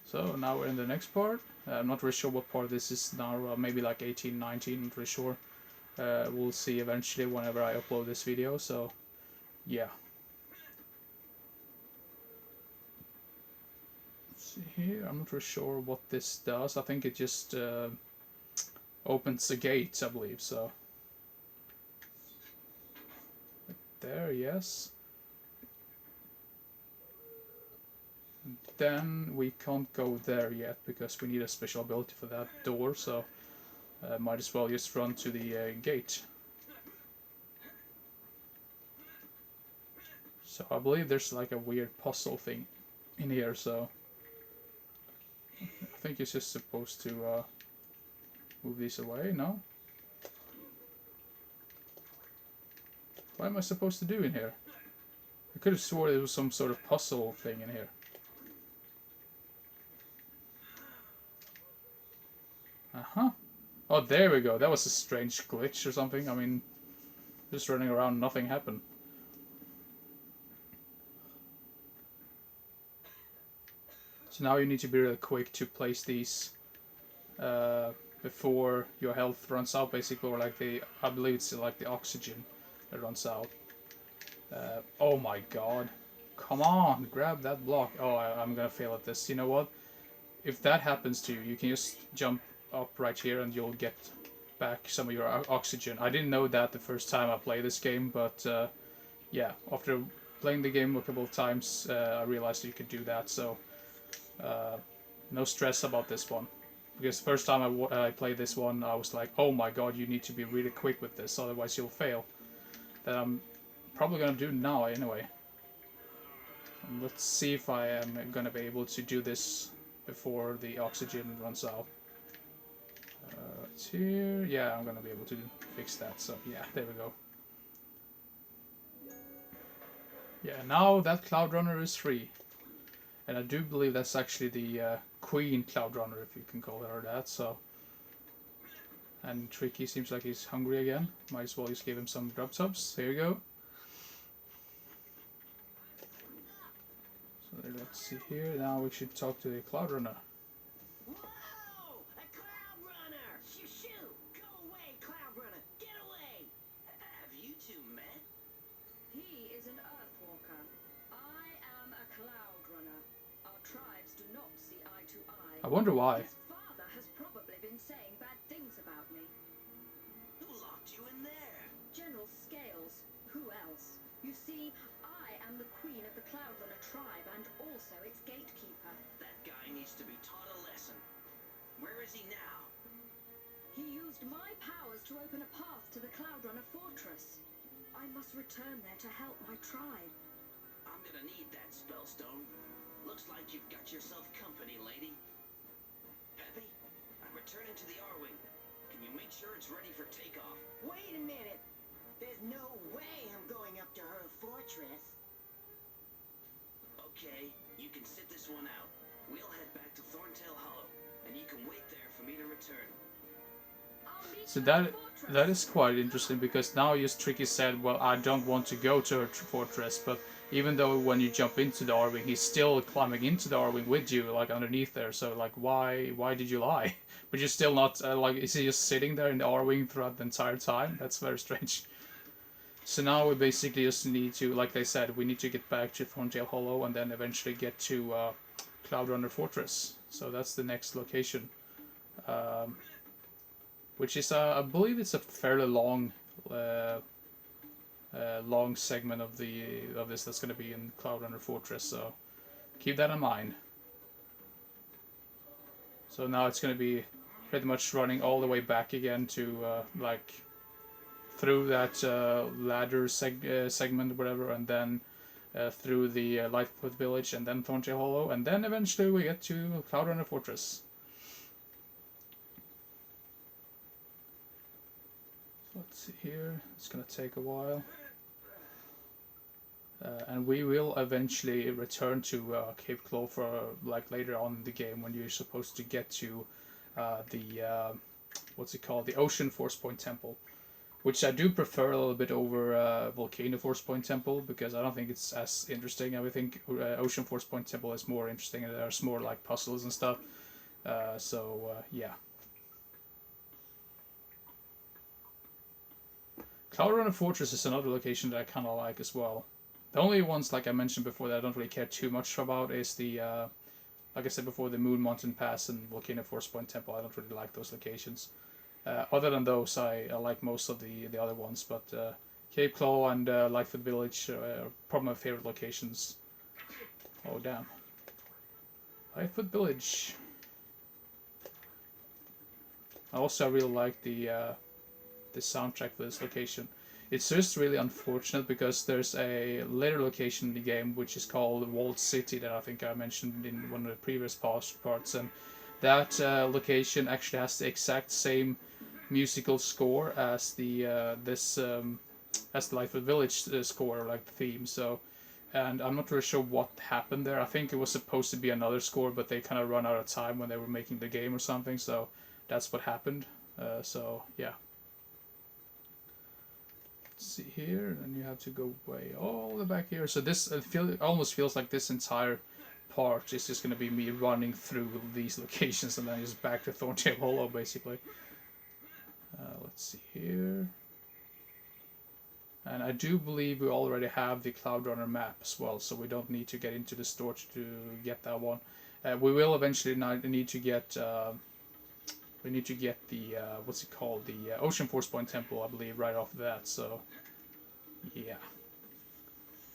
So now we're in the next part. I'm not really sure what part this is now, maybe like 18, 19, not really sure. We'll see eventually whenever I upload this video, so yeah. Let's see here, I'm not really sure what this does. I think it just opens the gates, I believe, so. There, yes. And then we can't go there yet because we need a special ability for that door, so might as well just run to the gate. So I believe there's like a weird puzzle thing in here, so I think it's just supposed to move these away, no? What am I supposed to do in here? I could have swore there was some sort of puzzle thing in here. Uh-huh. Oh, there we go. That was a strange glitch or something. I mean, just running around, nothing happened. So now you need to be really quick to place these before your health runs out, basically, or like I believe it's like the oxygen that runs out. Oh my god. Come on, grab that block. Oh, I'm gonna fail at this. You know what? If that happens to you, you can just jump up right here and you'll get back some of your oxygen. I didn't know that the first time I played this game, but yeah, after playing the game a couple of times, I realized you could do that, so no stress about this one. Because the first time I played this one, I was like, oh my god, you need to be really quick with this, otherwise you'll fail. That I'm probably gonna do now anyway. And let's see if I am gonna be able to do this before the oxygen runs out. It's here. Yeah, I'm gonna be able to fix that, so yeah, there we go. Yeah, now that Cloud Runner is free. And I do believe that's actually the Queen Cloud Runner, if you can call her that, so. And Tricky seems like he's hungry again. Might as well just give him some grub subs. Here you go. So let's see here. Now we should talk to the Cloud Runner. Whoa! A Cloud Runner! Shoo shoo! Go away, Cloud Runner! Get away! Have you two met? He is an Earthwalker. I am a Cloud Runner. Our tribes do not see eye to eye. I wonder why. His father has probably been saying bad things about me. Who locked you in there? General Scales. Who else? You see, I am the queen of the Cloud Runner tribe and also its gatekeeper. That guy needs to be taught a lesson. Where is he now? He used my powers to open a path to the Cloud Runner fortress. I must return there to help my tribe. I'm gonna need that spellstone. Looks like you've got yourself company, lady. Peppy, I'm returning to the R-Wing. Can you make sure it's ready for takeoff? Wait a minute. There's no way I'm going up to her fortress. Okay, you can sit this one out. We'll head back to Thorntail Hollow, and you can wait there for me to return. So that is quite interesting, because now just Tricky said, well, I don't want to go to her fortress, but even though when you jump into the R-Wing, he's still climbing into the R-Wing with you, like underneath there, so like why did you lie? But you're still not, like, is he just sitting there in the R-Wing throughout the entire time? That's very strange. So now we basically just need to, like they said, we need to get back to Thorntail Hollow and then eventually get to Cloud Runner Fortress. So that's the next location. Which is, I believe it's a fairly long long segment of this that's going to be in Cloud Runner Fortress, so keep that in mind. So now it's going to be pretty much running all the way back again to like through that ladder segment or whatever, and then through the Lightfoot Village, and then Thorntail Hollow, and then eventually we get to Cloud Runner Fortress. So let's see here, it's gonna take a while. And we will eventually return to Cape Clover, like later on in the game, when you're supposed to get to the what's it called, the Ocean Force Point Temple, which I do prefer a little bit over Volcano Force Point Temple, because I don't think it's as interesting. I think Ocean Force Point Temple is more interesting, and there's more like puzzles and stuff. Yeah. Cloud Runner Fortress is another location that I kind of like as well. The only ones, like I mentioned before, that I don't really care too much about is the, like I said before, the Moon Mountain Pass and Volcano Force Point Temple. I don't really like those locations. Other than those, I like most of the other ones, but Cape Claw and Lightfoot Village are probably my favorite locations. Oh, damn. Lightfoot Village. I also really like the soundtrack for this location. It's just really unfortunate because there's a later location in the game which is called Walled City that I think I mentioned in one of the previous parts, and that location actually has the exact same musical score as the as the Lightfoot Village score, like the theme. So, and I'm not really sure what happened there. I think it was supposed to be another score, but they kind of run out of time when they were making the game or something. So that's what happened. So yeah. Let's see here, and you have to go way all the back here. So this almost feels like this entire part is just going to be me running through these locations and then just back to Thorntail Hollow, basically. Let's see here. And I do believe we already have the Cloud Runner map as well, so we don't need to get into the store to get that one. We will eventually need to get we need to get the what's it called, the Ocean Force Point Temple, I believe, right off that. So yeah,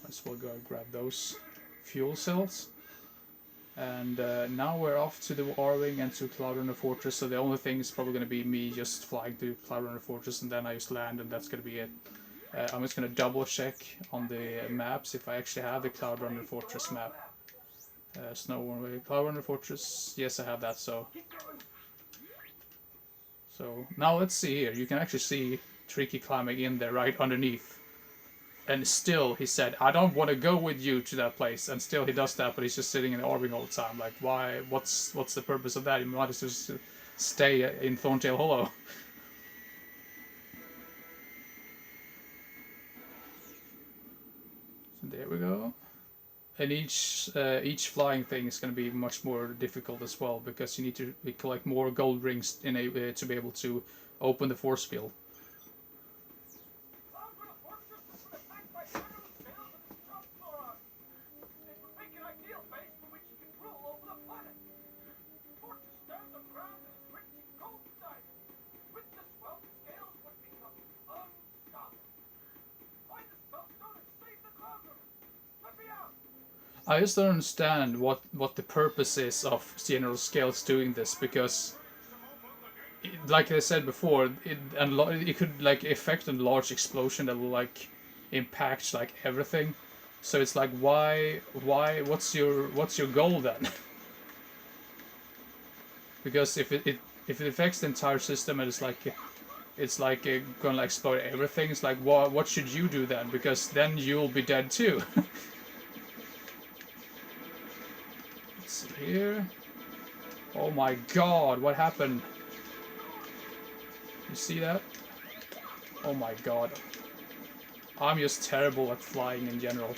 might as well go and grab those fuel cells. And now we're off to the R-Wing and to Cloud Runner Fortress. So the only thing is probably going to be me just flying to Cloud Runner Fortress, and then I just land, and that's going to be it. I'm just going to double check on the maps if I actually have the Cloud Runner Fortress map. Snow Runway, Cloud Runner Fortress. Yes, I have that. So now let's see here. You can actually see Tricky climbing in there right underneath. And still, he said, I don't want to go with you to that place. And still he does that, but he's just sitting in the R-Wing all the time. Like, why? What's the purpose of that? You might as well just stay in Thorntail Hollow. So there we go. And each flying thing is going to be much more difficult as well, because you need to collect more gold rings to be able to open the force field. I just don't understand what the purpose is of General Scales doing this, because, like I said before, it could like affect a large explosion that will like impact like everything. So it's like, why? What's your goal then? Because if it affects the entire system and it's like gonna explode everything, it's like, what should you do then? Because then you'll be dead too. Here. Oh my god, what happened? You see that? Oh my god. I'm just terrible at flying in general.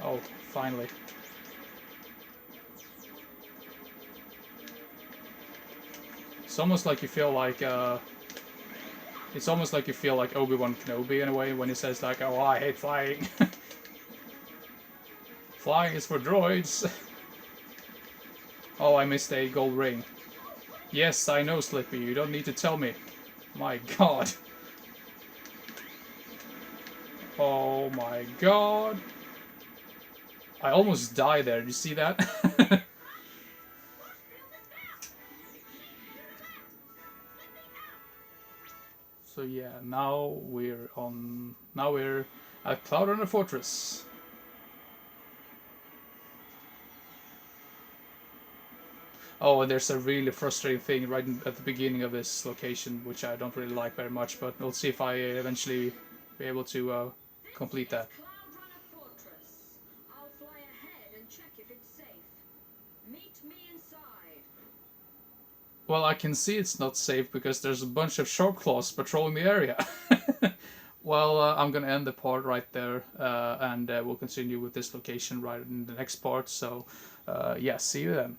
Oh, finally. It's almost like you feel like it's almost like you feel like Obi-Wan Kenobi in a way when he says like, oh, I hate flying. Flying is for droids. Oh, I missed a gold ring. Yes, I know, Slippy. You don't need to tell me. My god. Oh my god. I almost died there. Did you see that? So yeah, now we're at Cloud Runner Fortress. Oh, and there's a really frustrating thing right at the beginning of this location, which I don't really like very much, but we'll see if I eventually be able to complete that. Cloud Runner Fortress. I'll fly ahead and check if it's safe. Meet me inside. Well, I can see it's not safe because there's a bunch of sharp claws patrolling the area. Well, I'm gonna end the part right there, and we'll continue with this location right in the next part. So, yeah, see you then.